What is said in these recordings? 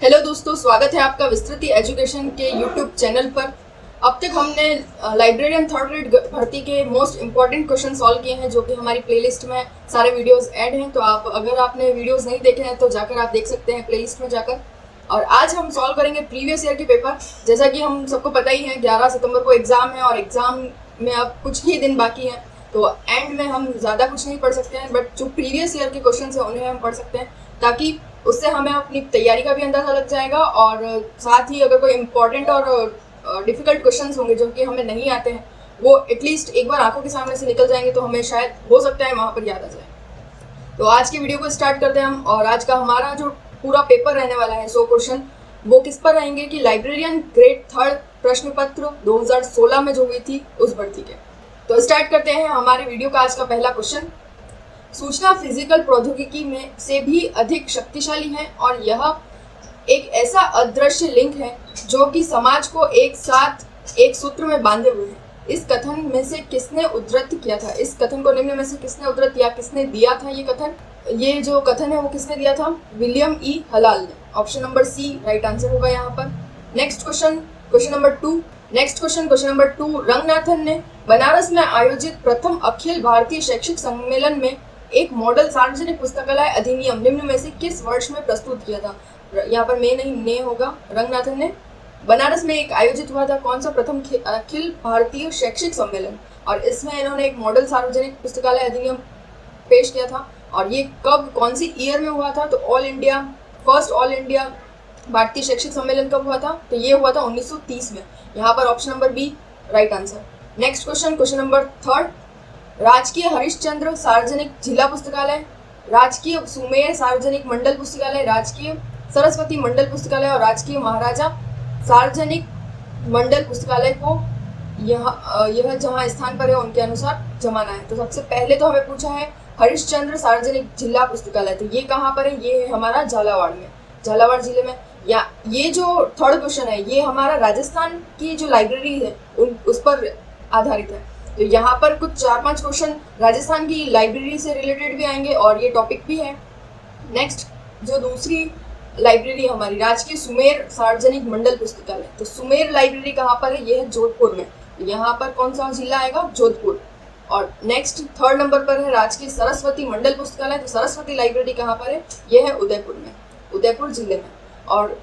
Hello दोस्तों, स्वागत है आपका विस्तृति एजुकेशन के यूट्यूब चैनल पर। अब तक हमने लाइब्रेरियन थर्ड ग्रेड भर्ती के मोस्ट इम्पॉर्टेंट क्वेश्चन सॉल्व किए हैं, जो कि हमारी प्लेलिस्ट में सारे वीडियोस ऐड हैं। तो अगर आपने वीडियोस नहीं देखे हैं तो जाकर आप देख सकते हैं प्लेलिस्ट में जाकर। और आज हम सॉल्व करेंगे प्रीवियस ईयर के पेपर। जैसा कि हम सबको पता ही है, 11 सितंबर को एग्ज़ाम है और एग्ज़ाम में अब कुछ ही दिन बाकी हैं, तो एंड में हम ज़्यादा कुछ नहीं पढ़ सकते हैं, बट जो प्रीवियस ईयर के क्वेश्चन हैं उन्हें हम पढ़ सकते हैं, ताकि उससे हमें अपनी तैयारी का भी अंदाज़ा लग जाएगा। और साथ ही अगर कोई इम्पॉर्टेंट और डिफ़िकल्ट क्वेश्चंस होंगे जो कि हमें नहीं आते हैं, वो एटलीस्ट एक बार आंखों के सामने से निकल जाएंगे, तो हमें शायद हो सकता है वहाँ पर याद आ जाए। तो आज की वीडियो को स्टार्ट करते हैं हम। और आज का हमारा जो पूरा पेपर रहने वाला है 100 क्वेश्चन, वो किस पर रहेंगे कि लाइब्रेरियन ग्रेड 3 प्रश्न पत्र 2016 में जो हुई थी उस भर्ती के। तो स्टार्ट करते हैं हमारे वीडियो का आज का पहला क्वेश्चन। सूचना फिजिकल प्रौद्योगिकी में से भी अधिक शक्तिशाली है और यह एक ऐसा अदृश्य लिंक है जो कि समाज को एक साथ एक सूत्र में बांधे हुए है। इस कथन में से किसने उद्धृत किया था? इस कथन को निम्न में से किसने उद्धृत किया, किसने दिया था ये कथन? ये जो कथन है वो किसने दिया था? विलियम ई हलाल ने। Option number C right answer होगा यहाँ पर। Next question, question number 2। Ranganathan ने बनारस में आयोजित प्रथम अखिल भारतीय शैक्षिक सम्मेलन में एक मॉडल सार्वजनिक पुस्तकालय अधिनियम निम्न में से किस वर्ष में प्रस्तुत किया था? यहाँ पर में नहीं, ने होगा। रंगनाथन ने बनारस में एक आयोजित हुआ था कौन सा प्रथम अखिल भारतीय शैक्षिक सम्मेलन, और इसमें इन्होंने एक मॉडल सार्वजनिक पुस्तकालय अधिनियम पेश किया था। और ये कब, कौन सी ईयर में हुआ था? तो फर्स्ट ऑल इंडिया भारतीय शैक्षिक सम्मेलन कब हुआ था? तो ये हुआ था 1930 में। यहाँ पर option number B right answer. Next question number 3। राजकीय हरिश्चंद्र सार्वजनिक जिला पुस्तकालय, राजकीय सुमेर सार्वजनिक मंडल पुस्तकालय, राजकीय सरस्वती मंडल पुस्तकालय और राजकीय महाराजा सार्वजनिक मंडल पुस्तकालय को यह जहाँ स्थान पर है उनके अनुसार जमाना है। तो सबसे पहले तो हमें पूछा है हरिश्चंद्र सार्वजनिक जिला पुस्तकालय, तो ये कहाँ पर है? ये है हमारा झालावाड़ में, झालावाड़ जिले में। या ये जो थर्ड क्वेश्चन है ये हमारा राजस्थान की जो लाइब्रेरी है उस पर आधारित है। तो यहाँ पर कुछ 4-5 क्वेश्चन राजस्थान की लाइब्रेरी से रिलेटेड भी आएंगे और ये टॉपिक भी है। नेक्स्ट, जो दूसरी लाइब्रेरी हमारी राजकीय सुमेर सार्वजनिक मंडल पुस्तकालय, तो सुमेर लाइब्रेरी कहाँ पर है? ये है जोधपुर में। तो यहाँ पर कौन सा जिला आएगा? जोधपुर। और नेक्स्ट थर्ड नंबर पर है राजकीय सरस्वती मंडल पुस्तकालय, तो सरस्वती लाइब्रेरी कहाँ पर है? ये है उदयपुर में, उदयपुर जिले में। और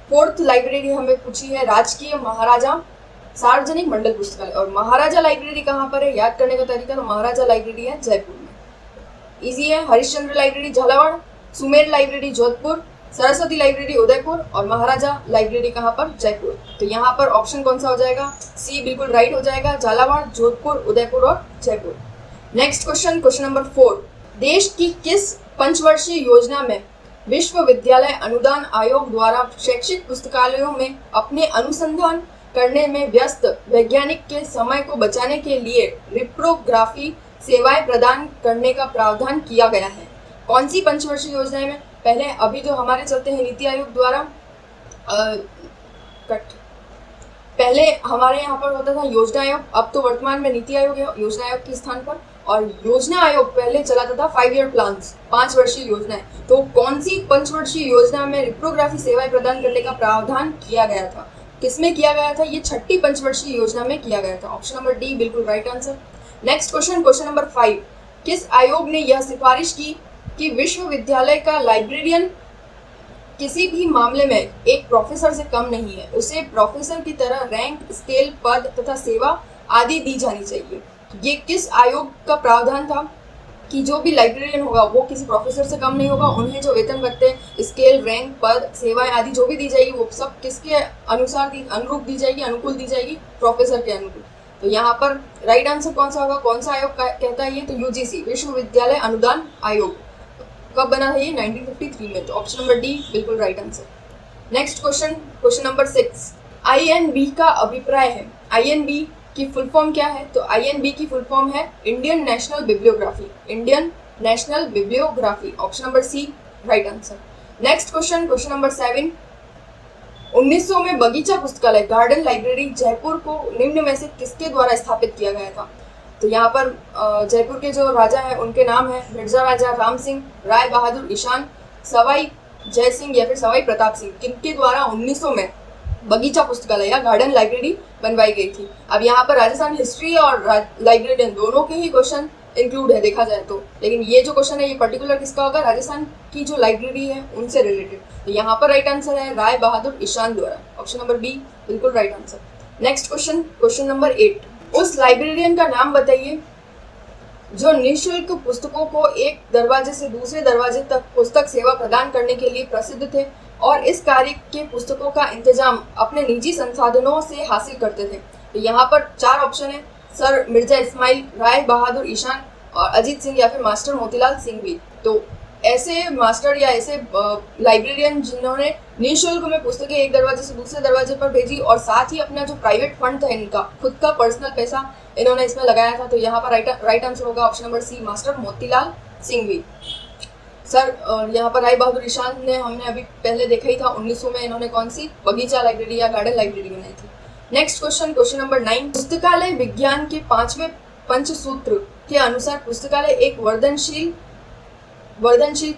फोर्थ लाइब्रेरी हमें पूछी है राजकीय महाराजा सार्वजनिक मंडल पुस्तकालय, और महाराजा लाइब्रेरी कहाँ पर है? याद करने का तरीका, तो महाराजा लाइब्रेरी है जयपुर में। इजी है। Harishchandra library Jhalawar, Sumer library Jodhpur, Saraswati library Udaipur और महाराजा लाइब्रेरी कहाँ पर? जयपुर। तो यहाँ पर ऑप्शन कौन सा हो जाएगा? सी बिल्कुल राइट हो जाएगा, झालावाड़, जोधपुर, उदयपुर और जयपुर। Next question number 4। देश की किस पंचवर्षीय योजना में विश्वविद्यालय अनुदान आयोग द्वारा शैक्षिक पुस्तकालयों में अपने अनुसंधान करने में व्यस्त वैज्ञानिक के समय को बचाने के लिए रिप्रोग्राफी सेवाएं प्रदान करने का प्रावधान किया गया है? कौन सी पंचवर्षीय योजना में? पहले अभी जो हमारे चलते हैं नीति आयोग द्वारा पहले हमारे यहाँ पर होता था योजना आयोग, अब तो वर्तमान में नीति आयोग है योजना आयोग के स्थान पर। और योजना आयोग पहले चलाता था 5 ईयर प्लान, 5 वर्षीय योजनाएं। तो कौन सी पंचवर्षीय योजना में रिप्रोग्राफी सेवाएं प्रदान करने का प्रावधान किया गया था? किसमें किया गया था? ये 6ठी पंचवर्षीय योजना में किया गया था। ऑप्शन नंबर डी बिल्कुल right answer. Next question number 5। किस आयोग ने यह सिफारिश की कि विश्वविद्यालय का लाइब्रेरियन किसी भी मामले में एक प्रोफेसर से कम नहीं है, उसे प्रोफेसर की तरह रैंक, स्केल, पद तथा सेवा आदि दी जानी चाहिए? ये किस आयोग का प्रावधान था कि जो भी लाइब्रेरियन होगा वो किसी प्रोफेसर से कम नहीं होगा, उन्हें जो वेतन भत्ते, स्केल, रैंक, पद, सेवाएं आदि जो भी दी जाएगी वो सब किसके अनुरूप दी जाएगी? अनुकूल दी जाएगी, प्रोफेसर के अनुकूल। तो यहाँ पर राइट आंसर कौन सा होगा? कौन सा आयोग कहता है ये? तो यूजीसी, विश्वविद्यालय अनुदान आयोग। कब बना है ये? 1953 में। तो ऑप्शन नंबर डी बिल्कुल right answer. Next question number 6। INB का अभिप्राय है, INB की फुल फॉर्म क्या है? तो INB की फुल फॉर्म है Indian national bibliography, Indian national bibliography. Option number C right answer. Next question number 7। 1900 में बगीचा पुस्तकालय, गार्डन लाइब्रेरी जयपुर को निम्न में से किसके द्वारा स्थापित किया गया था? तो यहाँ पर जयपुर के जो राजा हैं उनके नाम हैं मिर्जा राजा राम सिंह, राय बहादुर ईशान, सवाई जय सिंह या फिर सवाई प्रताप सिंह, किनके द्वारा 1900 में बगीचा पुस्तकालय या गार्डन लाइब्रेरी बनवाई गई थी। अब यहाँ पर राजस्थान हिस्ट्री और लाइब्रेरियन दोनों के ही क्वेश्चन इंक्लूड है देखा जाए तो, लेकिन ये जो क्वेश्चन है ये पर्टिकुलर किसका होगा, राजस्थान की जो लाइब्रेरी है उनसे रिलेटेड। तो यहाँ पर राइट आंसर है राय बहादुर ईशान द्वारा, ऑप्शन नंबर बी बिल्कुल right answer. Next question, question number 8, उस लाइब्रेरियन का नाम बताइए जो निःशुल्क पुस्तकों को एक दरवाजे से दूसरे दरवाजे तक पुस्तक सेवा प्रदान करने के लिए प्रसिद्ध थे और इस कार्य के पुस्तकों का इंतजाम अपने निजी संसाधनों से हासिल करते थे। तो यहाँ पर 4 ऑप्शन है, सर मिर्जा इस्माइल, राय बहादुर ईशान और अजीत सिंह या फिर मास्टर मोतीलाल सिंह भी। तो ऐसे मास्टर या ऐसे लाइब्रेरियन जिन्होंने निःशुल्क में पुस्तकें एक दरवाजे से दूसरे दरवाजे पर भेजी और साथ ही अपना जो प्राइवेट फंड था इनका खुद का पर्सनल पैसा इन्होंने इसमें लगाया था। तो यहाँ पर राइट आंसर होगा option number C, master Motilal Singhvi. Sir यहाँ पर राय बहादुर ईशान ने हमने अभी पहले देखा ही था, 1900 में इन्होंने कौन सी बगीचा लाइब्रेरी या गार्डन लाइब्रेरी बनाई थी। नेक्स्ट क्वेश्चन, क्वेश्चन नंबर 9, पुस्तकालय विज्ञान के 5वें पंचसूत्र के अनुसार पुस्तकालय एक वर्धनशील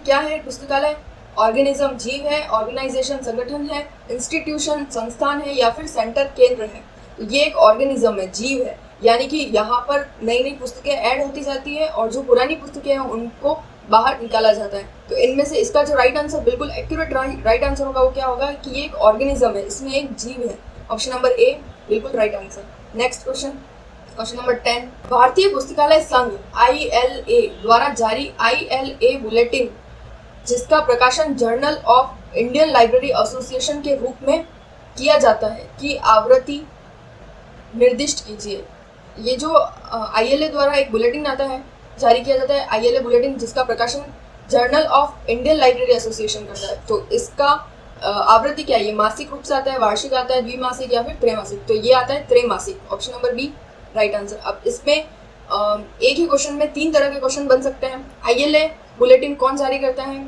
क्या है? पुस्तकालय ऑर्गेनिज्म जीव है, ऑर्गेनाइजेशन संगठन है, इंस्टीट्यूशन संस्थान है या फिर सेंटर केंद्र है। ये एक ऑर्गेनिज्म है, जीव है, यानी कि यहाँ पर नई नई पुस्तकें ऐड होती जाती है और जो पुरानी पुस्तकें हैं उनको बाहर निकाला जाता है। तो इनमें से इसका जो राइट आंसर बिल्कुल एक्यूरेट राइट आंसर होगा वो क्या होगा कि ये एक ऑर्गेनिज्म है, इसमें एक जीव है, ऑप्शन नंबर ए बिल्कुल right answer. Next question, question number 10, भारतीय पुस्तकालय संघ ILA द्वारा जारी ILA बुलेटिन जिसका प्रकाशन journal of Indian library association के रूप में किया जाता है की आवृत्ति निर्दिष्ट कीजिए। ये जो ILA द्वारा एक बुलेटिन आता है, जारी किया जाता है ILA बुलेटिन जिसका प्रकाशन journal of Indian library association करता है, तो इसका आवृत्ति क्या है? ये मासिक रूप से आता है, वार्षिक आता है, द्विमासिक या फिर त्रैमासिक? तो ये आता है त्रैमासिक, option number B right answer. अब इसमें एक ही क्वेश्चन में 3 तरह के क्वेश्चन बन सकते हैं। ILA बुलेटिन कौन जारी करता है?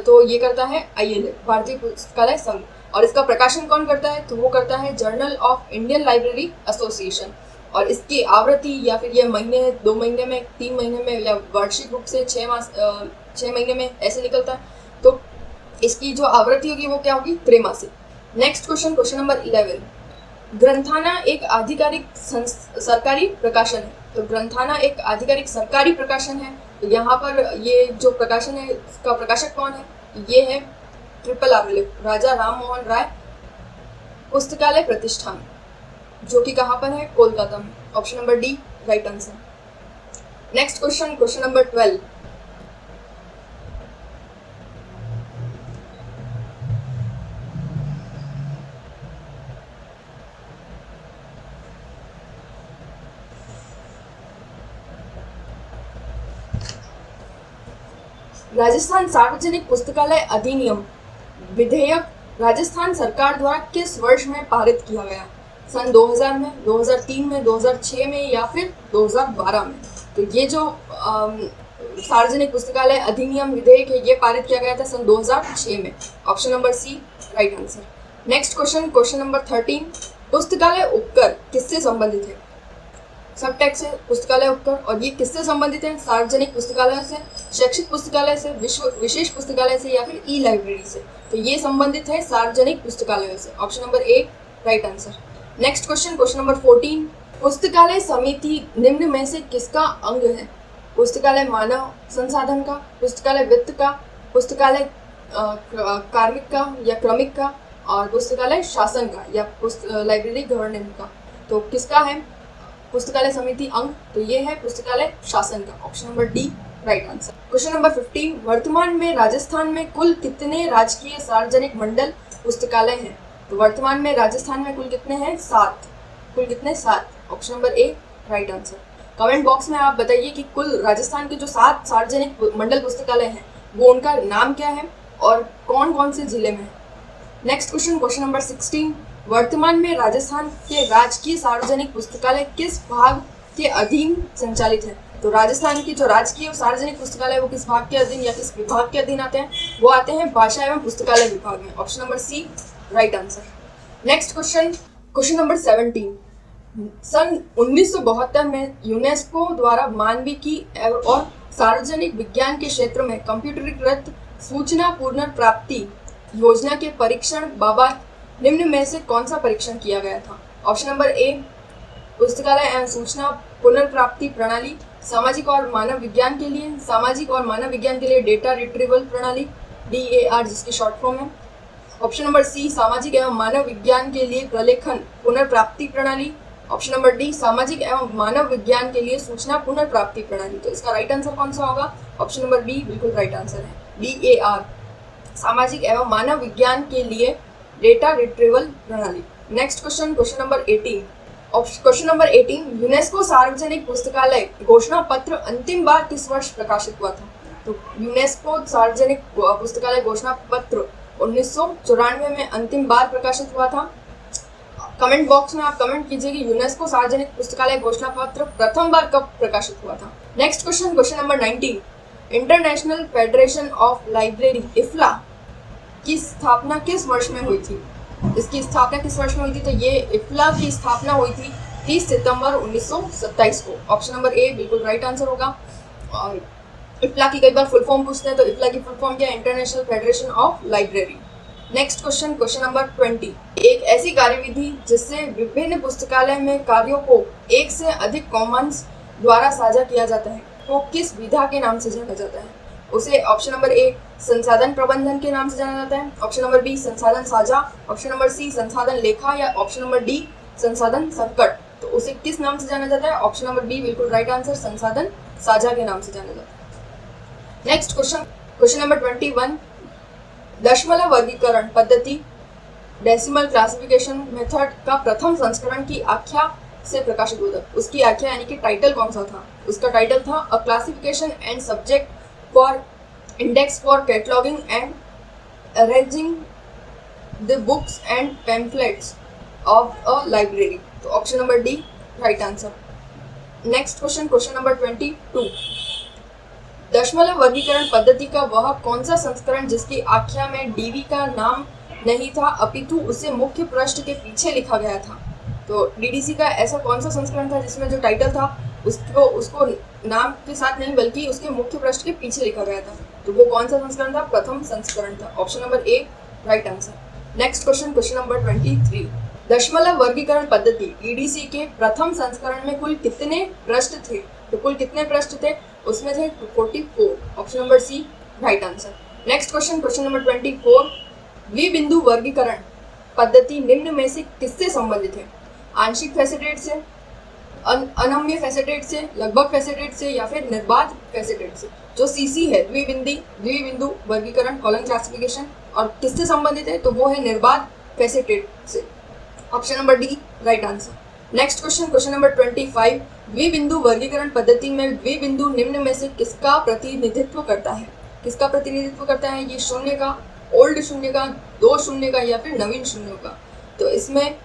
तो ये करता है ILA, भारतीय पुस्तकालय संघ, और इसका प्रकाशन कौन करता है? तो वो करता है journal of Indian library association. और इसकी आवृत्ति या फिर ये महीने, 2 महीने में, 3 महीने में या वार्षिक रूप से 6 महीने में ऐसे निकलता है, तो इसकी जो आवृत्ति होगी वो क्या होगी? त्रैमासिक। नेक्स्ट क्वेश्चन, क्वेश्चन नंबर 11, ग्रंथाना एक आधिकारिक सरकारी प्रकाशन है। तो ग्रंथाना एक आधिकारिक सरकारी प्रकाशन है, तो यहाँ पर ये जो प्रकाशन है इसका प्रकाशक कौन है? ये है RRR, राजा राम मोहन राय पुस्तकालय प्रतिष्ठान, जो कि कहाँ पर है? कोलकाता में, option number D right answer. Next question, question number 12, Rajasthan सार्वजनिक पुस्तकालय अधिनियम विधेयक राजस्थान सरकार द्वारा किस वर्ष में पारित किया गया? सन 2000 में, 2003 में, 2006 में या फिर 2012 में? तो ये जो सार्वजनिक पुस्तकालय अधिनियम विधेयक है ये पारित किया गया था सन 2006 में, option number C right answer. Next question, question number 13, पुस्तकालय उपकर किससे संबंधित है? सब टैक्स है पुस्तकालय उपकर, और ये किससे संबंधित है? सार्वजनिक पुस्तकालय से, शैक्षिक पुस्तकालय से, विशेष पुस्तकालय से या फिर लाइब्रेरी से? तो ये संबंधित है सार्वजनिक पुस्तकालयों से, option number A right answer. Next question, question number 14, पुस्तकालय समिति निम्न में से किसका अंग है? पुस्तकालय मानव संसाधन का, पुस्तकालय वित्त का, पुस्तकालय कार्मिक का या क्रमिक का, और पुस्तकालय शासन का या लाइब्रेरी गवर्नेंस का? तो किसका है पुस्तकालय समिति अंग? तो ये है पुस्तकालय शासन का, option number D right answer. Question number 15, वर्तमान में राजस्थान में कुल कितने राजकीय सार्वजनिक मंडल पुस्तकालय हैं? तो वर्तमान में राजस्थान में कुल कितने हैं? 7। कुल कितने? 7, option number A right answer. Comment box में आप बताइए कि कुल राजस्थान के जो 7 सार्वजनिक मंडल पुस्तकालय हैं वो उनका नाम क्या है और कौन कौन से जिले में है। नेक्स्ट क्वेश्चन, क्वेश्चन नंबर 16, वर्तमान में राजस्थान के राजकीय सार्वजनिक पुस्तकालय किस भाग के अधीन संचालित है? तो राजस्थान की जो राजकीय और सार्वजनिक पुस्तकालय वो किस भाग के अधीन या किस विभाग के अधीन आते हैं? वो आते हैं भाषा एवं पुस्तकालय विभाग में, option number C right answer. Next question, question number 17, सन 1972 में यूनेस्को द्वारा मानविकी और सार्वजनिक विज्ञान के क्षेत्र में कंप्यूटरीकृत सूचना पुनर्प्राप्ति योजना के परीक्षण बाबत निम्न में से कौन सा परीक्षण किया गया था? ऑप्शन नंबर ए पुस्तकालय एवं सूचना पुनर्प्राप्ति प्रणाली, सामाजिक और मानव विज्ञान के लिए, सामाजिक और मानव विज्ञान के लिए डेटा रिट्रीवल प्रणाली DAR जिसकी शॉर्ट फॉर्म है। ऑप्शन नंबर सी सामाजिक एवं मानव विज्ञान के लिए प्रलेखन पुनर्प्राप्ति प्रणाली। ऑप्शन नंबर डी सामाजिक एवं मानव विज्ञान के लिए सूचना पुनर्प्राप्ति प्रणाली। तो इसका राइट आंसर कौन सा होगा? ऑप्शन नंबर बी बिल्कुल राइट आंसर है, DAR सामाजिक एवं मानव विज्ञान के लिए डेटा रिट्रीवल प्रणाली। Next question, question number 18। Question number 18, UNESCO सार्वजनिक पुस्तकालय घोषणा पत्र अंतिम बार किस वर्ष प्रकाशित हुआ था? तो यूनेस्को सार्वजनिक पुस्तकालय घोषणा पत्र 1994 में अंतिम बार प्रकाशित हुआ था। कमेंट बॉक्स में आप कमेंट कीजिए कि यूनेस्को सार्वजनिक पुस्तकालय घोषणा पत्र प्रथम बार कब प्रकाशित हुआ था। Next question, question number 19। International federation of library IFLA की स्थापना किस वर्ष में हुई थी? इसकी स्थापना किस वर्ष में हुई थी? तो ये IFLA की स्थापना हुई थी 30 सितंबर 1927 को। ऑप्शन नंबर ए बिल्कुल राइट आंसर होगा। और IFLA की कई बार फुल फॉर्म पूछते हैं, तो IFLA की फुल फॉर्म क्या है? International federation of library. Next question, question number 20। एक ऐसी कार्यविधि जिससे विभिन्न पुस्तकालय में कार्यों को एक से अधिक कॉमन्स द्वारा साझा किया जाता है, वो किस विधा के नाम से जाना जाता है? उसे ऑप्शन नंबर ए संसाधन प्रबंधन के नाम से जाना जाता है, ऑप्शन नंबर बी संसाधन साझा, ऑप्शन नंबर सी संसाधन लेखा, या ऑप्शन नंबर डी संसाधन संकट। तो उसे किस नाम से जाना जाता है? ऑप्शन नंबर बी बिल्कुल राइट आंसर, संसाधन साझा के नाम से जाना जाता है। Next question, question number 21। दशमलव वर्गीकरण पद्धति डेसिमल क्लासिफिकेशन मेथड का प्रथम संस्करण की आख्या से प्रकाशित हुआ था। उसकी आख्या यानी कि टाइटल कौन सा था? उसका टाइटल था a classification and subject for index for cataloguing and arranging the books and pamphlets of a library. तो option number D right answer. Next question, question number 22। दशमलव वर्गीकरण पद्धति का वह कौन सा संस्करण जिसकी आख्या में DV का नाम नहीं था अपितु उसे मुख्य पृष्ठ के पीछे लिखा गया था? तो DDC का ऐसा कौन सा संस्करण था जिसमें जो टाइटल था उसको नाम के साथ नहीं बल्कि उसके मुख्य पृष्ठ के पीछे लिखा गया था? तो वो कौन सा संस्करण था? प्रथम संस्करण था। Option number A right answer. Next question, question number 23। दशमलव वर्गीकरण पद्धति DDC के प्रथम संस्करण में कुल कितने पृष्ठ थे? तो कुल कितने पृष्ठ थे? उसमें थे 44। Option number C right answer. Next question, question number 24। द्विबिंदु वर्गीकरण पद्धति निम्न में से किससे संबंधित है? आंशिक फैसेटेड से, अनम्य फैसेटेड से, लगभग फैसेटेड से, या फिर निर्बाध फैसेटेड से? जो CC है द्विबिंदु वर्गीकरण कॉलम क्लासिफिकेशन, और किससे संबंधित है? तो वो है निर्बाध फैसेटेड से। Option number D right answer. Next question, question number 25। द्विबिंदु वर्गीकरण पद्धति में द्विबिंदु निम्न में से किसका प्रतिनिधित्व करता है? किसका प्रतिनिधित्व करता है? ये शून्य का, ओल्ड शून्य का, दो शून्य का, या फिर नवीन शून्य का? तो इसमें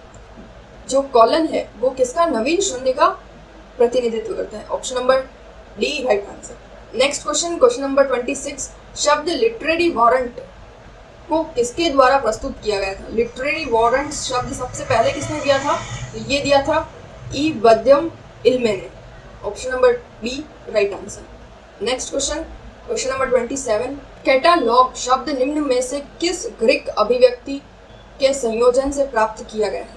जो कॉलन है वो किसका? नवीन शून्य का प्रतिनिधित्व करता है। Option number D right answer. Next question, question number 26। शब्द लिटरेरी वारंट को किसके द्वारा प्रस्तुत किया गया था? लिटरेरी वारंट शब्द सबसे पहले किसने दिया था? तो ये दिया था ई वद्यम इल्मे ने। Option number B right answer. Next question, question number 27। Catalogue शब्द निम्न में से किस ग्रीक अभिव्यक्ति के संयोजन से प्राप्त किया गया है?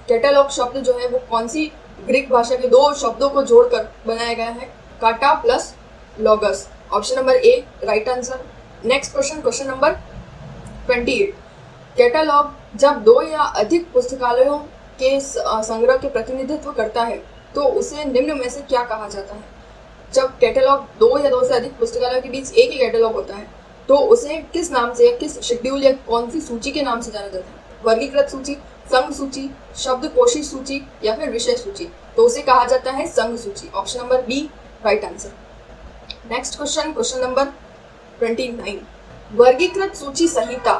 कैटालॉग शब्द जो है वो कौन सी ग्रीक भाषा के दो शब्दों को जोड़कर बनाया गया है? काटा plus logos. Option number A right answer. Next question, question number 28। Catalogue जब दो या अधिक पुस्तकालयों के संग्रह के प्रतिनिधित्व करता है तो उसे निम्न में से क्या कहा जाता है? जब कैटलॉग दो या दो से अधिक पुस्तकालयों के बीच एक ही कैटलॉग होता है तो उसे किस नाम से या किस शेड्यूल या कौन सी सूची के नाम से जाना जाता है? वर्गीकृत सूची, संघ सूची, शब्दकोशी सूची, या फिर विषय सूची? तो उसे कहा जाता है संघ सूची। Option number B right answer. Next question, question number 29। वर्गीकृत सूची संहिता।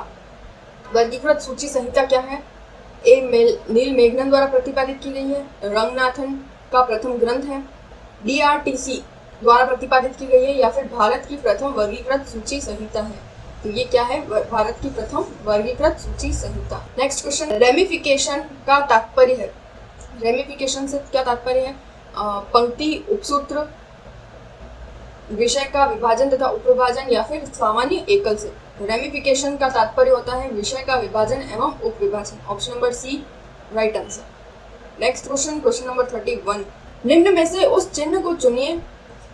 वर्गीकृत सूची संहिता क्या है? ए नील मेघनन द्वारा प्रतिपादित की गई है, रंगनाथन का प्रथम ग्रंथ है, DRTC द्वारा प्रतिपादित की गई है, या फिर भारत की प्रथम वर्गीकृत सूची संहिता है? तो ये क्या है? भारत की प्रथम वर्गीकृत सूची संहिता। नेक्स्ट क्वेश्चन, रेमिफिकेशन का तात्पर्य है। रेमिफिकेशन से क्या तात्पर्य है? पंक्ति, उपसूत्र, विषय का विभाजन तथा उपविभाजन या फिर सामान्य एकल से। रेमिफिकेशन का तात्पर्य होता है विषय का विभाजन एवं उपविभाजन। Option number C right answer. Next question, question number 31। निम्न में से उस चिन्ह को चुनिए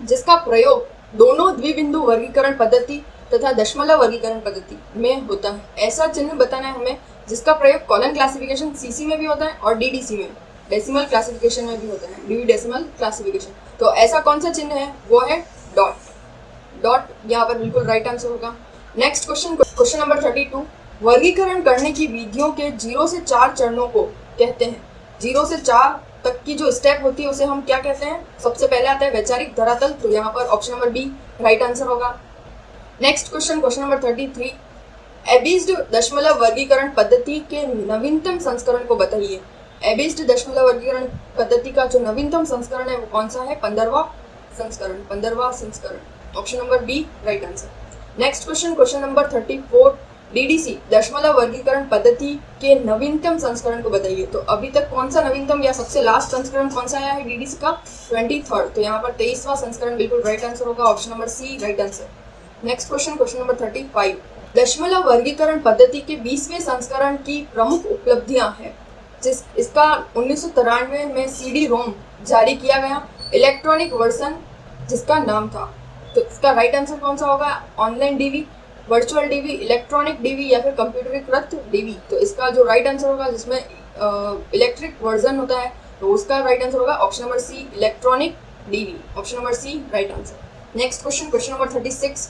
जिसका प्रयोग दोनों द्विबिंदु वर्गीकरण पद्धति तथा दशमलव वर्गीकरण पद्धति में होता है। ऐसा चिन्ह बताना है हमें जिसका प्रयोग कॉलन क्लासिफिकेशन सीसी में भी होता है और डीडीसी में, डेसिमल क्लासिफिकेशन में भी होता है, डी डेसिमल क्लासिफिकेशन। तो ऐसा कौन सा चिन्ह है? वो है डॉट। डॉट यहाँ पर बिल्कुल राइट आंसर होगा। Next question, question number 32। वर्गीकरण करने की विधियों के 0 से 4 चरणों को कहते हैं। 0 से 4 तक की जो स्टेप होती है उसे हम क्या कहते हैं? सबसे पहले आता है वैचारिक धरातल, तो यहाँ पर option number B right answer होगा। Next question, question number 33। एबीज्ड दशमलव वर्गीकरण पद्धति के नवीनतम संस्करण को बताइए। एबीज्ड दशमलव वर्गीकरण पद्धति का जो नवीनतम संस्करण है वो कौन सा है? 15वां संस्करण, 15वां संस्करण। Option number B right answer. Next question, question number 34। डीडीसी दशमलव वर्गीकरण पद्धति के नवीनतम संस्करण को बताइए। तो अभी तक कौन सा नवीनतम या सबसे लास्ट संस्करण कौन सा आया है डीडीसी का? 23rd। तो यहाँ पर 23वां संस्करण बिल्कुल राइट आंसर होगा। Option number C right answer. Next question, question number 35। दशमलव वर्गीकरण पद्धति के 20वें संस्करण की प्रमुख उपलब्धियां हैं। इसका 1993 में सीडी रोम जारी किया गया, इलेक्ट्रॉनिक वर्जन जिसका नाम था। तो इसका राइट आंसर कौन सा होगा? Online DV, virtual DV, electronic DV या फिर कंप्यूटरीकृत डीवी। तो इसका जो राइट आंसर होगा जिसमें इलेक्ट्रिक वर्जन होता है तो उसका राइट आंसर होगा option number C electronic DV. Option number C right answer. Next question, question number 36।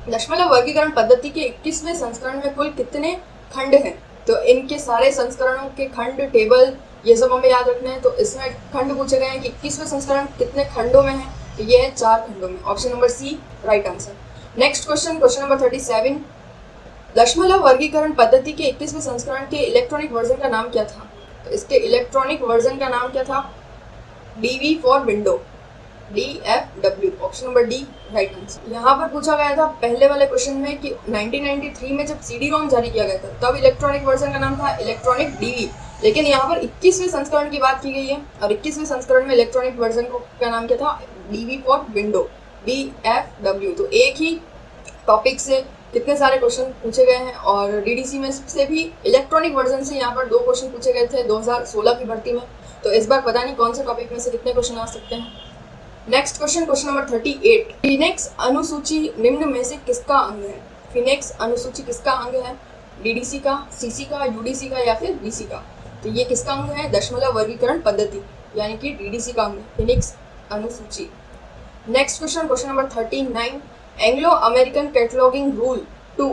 दशमलव वर्गीकरण पद्धति के 21वें संस्करण में कुल कितने खंड हैं? तो इनके सारे संस्करणों के खंड, टेबल ये सब हमें याद रखने हैं। तो इसमें खंड पूछे गए हैं कि 21वें संस्करण कितने खंडों में है? तो ये है 4 खंडों में। Option number C right answer. Next question, question number 37। दशमलव वर्गीकरण पद्धति के 21वें संस्करण के इलेक्ट्रॉनिक वर्जन का नाम क्या था? तो इसके इलेक्ट्रॉनिक वर्जन का नाम क्या था? DV for window, DFW। Option number D right answer. यहाँ पर पूछा गया था पहले वाले क्वेश्चन में कि 1993 में जब सीडी रोम जारी किया गया था तब इलेक्ट्रॉनिक वर्जन का नाम था इलेक्ट्रॉनिक डीवी, लेकिन यहाँ पर 21वें संस्करण की बात की गई है और 21वें संस्करण में इलेक्ट्रॉनिक वर्जन का नाम क्या था? DV for window, DFW। तो एक ही टॉपिक से कितने सारे क्वेश्चन पूछे गए हैं और डीडीसी में से भी इलेक्ट्रॉनिक वर्जन से यहाँ पर 2 क्वेश्चन पूछे गए थे 2016 की भर्ती में। तो इस बार पता नहीं कौन से टॉपिक में से कितने क्वेश्चन आ सकते हैं। Next question, question number 38। Phoenix अनुसूची निम्न में से किसका अंग है? फिनेक्स अनुसूची किसका अंग है? डीडीसी का, सीसी का, यूडीसी का या फिर बीसी का? तो ये किसका अंग है? दशमलव वर्गीकरण पद्धति यानी कि डीडीसी का अंग है फिनेक्स अनुसूची। Next question, question number 39। Anglo American cataloguing rule 2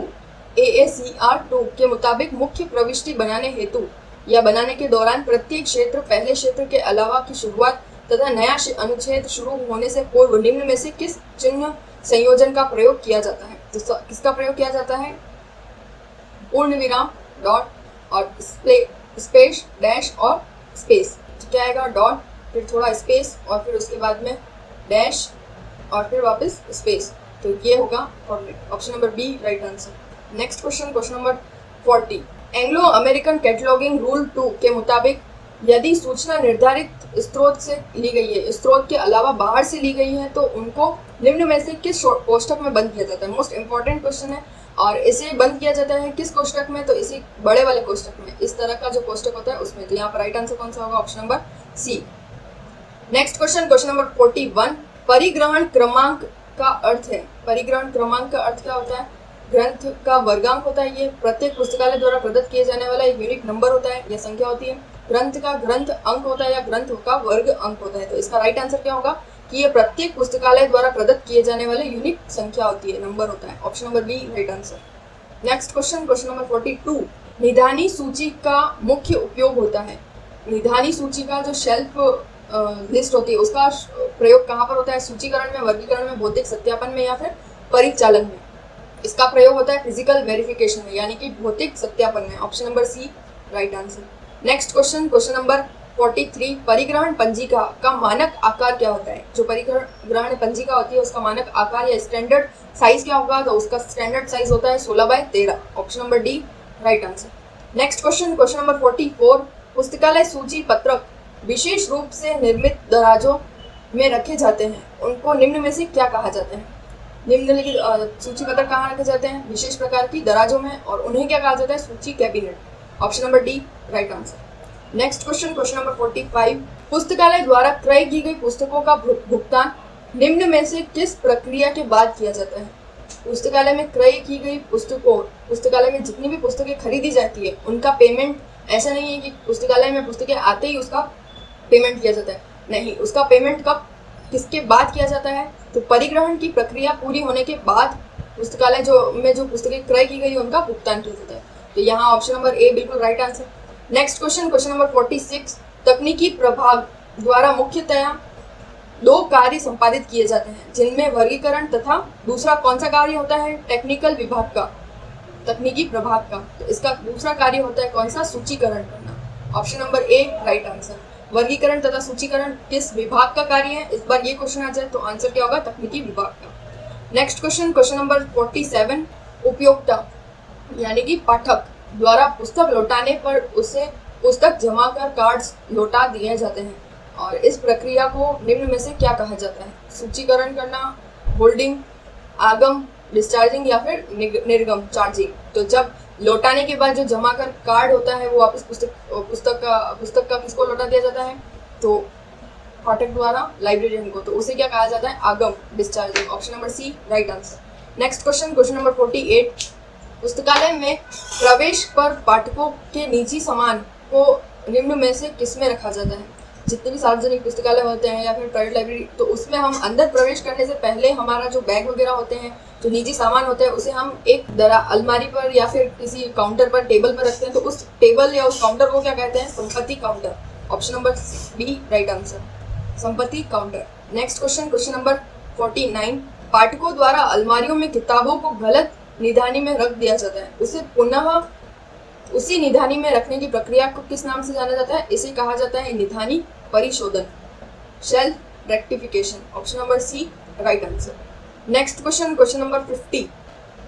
AACR 2 के मुताबिक मुख्य प्रविष्टि बनाने हेतु या बनाने के दौरान प्रत्येक क्षेत्र पहले क्षेत्र के अलावा की शुरुआत तथा नया अनुच्छेद शुरू होने से पूर्व निम्न में से किस चिन्ह संयोजन का प्रयोग किया जाता है? तो किसका प्रयोग किया जाता है? पूर्ण विराम, डॉट और स्पेस, डैश और स्पेस। तो क्या आएगा? डॉट, फिर थोड़ा स्पेस और फिर उसके बाद में डैश और फिर वापस स्पेस। तो ये होगा correct. Option number B right answer. Next question, question number 40। Anglo American cataloguing rule 2 के मुताबिक यदि सूचना निर्धारित स्रोत से ली गई है, स्रोत के अलावा बाहर से ली गई है, तो उनको निम्न में से किस कोष्ठक में बंद किया जाता है? मोस्ट इंपॉर्टेंट क्वेश्चन है और इसे बंद किया जाता है किस कोष्ठक में? तो इसी बड़े वाले कोष्ठक में, इस तरह का जो कोष्ठक होता है उसमें। तो यहाँ पर राइट आंसर कौन सा होगा? Option number C. Next question, question number 41। परिग्रहण क्रमांक का अर्थ है। परिग्रहण क्रमांक का अर्थ क्या होता है? ग्रंथ का वर्गांक होता है। ये प्रत्येक पुस्तकालय द्वारा प्रदत्त किए जाने वाला एक यूनिक नंबर होता है या संख्या होती है। ग्रंथ का ग्रंथ अंक होता है या ग्रंथ का वर्ग अंक होता है। तो इसका राइट आंसर क्या होगा कि ये प्रत्येक पुस्तकालय द्वारा प्रदत्त किए जाने वाले यूनिक संख्या होती है, नंबर होता है। Option number B right answer. Next question, question number 42। निधानी सूची का मुख्य उपयोग होता है। निधानी सूची का जो शेल्फ लिस्ट होती है उसका प्रयोग कहाँ पर होता है? सूचीकरण में, वर्गीकरण में, भौतिक सत्यापन में या फिर परिचालन में। इसका प्रयोग होता है फिजिकल वेरिफिकेशन में यानी कि भौतिक सत्यापन में। Option number C right answer. Next question, question number 43। परिग्रहण पंजिका का मानक आकार क्या होता है? जो परिग्रहण पंजिका होती है उसका मानक आकार या स्टैंडर्ड साइज क्या होगा? तो उसका स्टैंडर्ड साइज होता है 16/13। Option number D right answer. Next question, question number 44। पुस्तकालय सूची पत्रक विशेष रूप से निर्मित दराजों में रखे जाते हैं उनको निम्न में से क्या कहा जाता है? निम्नलिखित सूचीपत्र कहाँ रखे जाते हैं? विशेष प्रकार की दराजों में, और उन्हें क्या कहा जाता है? सूची cabinet. Option number D right answer. Next question, question number 45, पुस्तकालय द्वारा क्रय की गई पुस्तकों का भुगतान निम्न में से किस प्रक्रिया के बाद किया जाता है? पुस्तकालय में क्रय की गई पुस्तकों, पुस्तकालय में जितनी भी पुस्तकें खरीदी जाती है उनका पेमेंट, ऐसा नहीं है कि पुस्तकालय में पुस्तकें आते ही उसका पेमेंट किया जाता है, नहीं, उसका पेमेंट कब, किसके बाद किया जाता है? तो परिग्रहण की प्रक्रिया पूरी होने के बाद पुस्तकालय जो पुस्तकें क्रय की गई उनका भुगतान किया जाता है। तो यहाँ ऑप्शन नंबर ए बिल्कुल right answer. Next question, question number 46, तकनीकी प्रभाग द्वारा मुख्यतया 2 कार्य संपादित किए जाते हैं जिनमें वर्गीकरण तथा दूसरा कौन सा कार्य होता है? टेक्निकल विभाग का, तकनीकी प्रभाग का। तो इसका दूसरा कार्य होता है कौन सा? सूचीकरण करना। Option number A right answer. वर्गीकरण तथा सूचीकरण किस विभाग का कार्य है? इस बार ये क्वेश्चन आ जाए तो आंसर क्या होगा? तकनीकी विभाग का। नेक्स्ट क्वेश्चन, क्वेश्चन नंबर 47, उपयोक्ता यानी कि पाठक द्वारा पुस्तक लौटाने पर उसे पुस्तक जमा कर कार्ड्स लौटा दिए जाते हैं, और इस प्रक्रिया को निम्न में से क्या कहा जाता है? सूचीकरण करना, होल्डिंग, आगम, डिस्चार्जिंग या फिर निर्गम, चार्जिंग। तो जब लौटाने के बाद जो जमा कर कार्ड होता है वो वापस पुस्तक का किसको लौटा दिया जाता है? तो पाठक द्वारा लाइब्रेरियन को। तो उसे क्या कहा जाता है? आगम, discharging. Option number C right answer. Next question, question number 48, पुस्तकालय में प्रवेश पर पाठकों के निजी सामान को निम्न में से किस में रखा जाता है? जितने भी सार्वजनिक पुस्तकालय होते हैं या फिर प्राइवेट लाइब्रेरी, तो उसमें हम अंदर प्रवेश करने से पहले हमारा जो बैग वगैरह होते हैं, जो निजी सामान होते हैं, उसे हम एक अलमारी पर या फिर किसी काउंटर पर, टेबल पर रखते हैं। तो उस टेबल या उस काउंटर को क्या कहते हैं? संपत्ति counter. Option number B right answer, संपत्ति counter. Next question, question number 49, पाठकों द्वारा अलमारियों में किताबों को गलत निधानी में रख दिया जाता है, उसे पुनः उसी निधानी में रखने की प्रक्रिया को किस नाम से जाना जाता है? इसे कहा जाता है निधानी परिशोधन, shelf rectification. Option number C right answer. Next question, question number 50,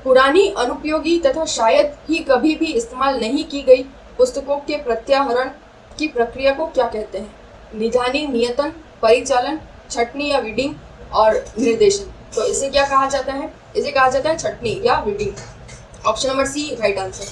पुरानी, अनुपयोगी तथा शायद ही कभी भी इस्तेमाल नहीं की गई पुस्तकों के प्रत्याहरण की प्रक्रिया को क्या कहते हैं? निधानी, नियतन, परिचालन, छटनी या वीडिंग और निर्देशन। तो इसे क्या कहा जाता है? इसे कहा जाता है छटनी या weeding. Option number C right answer.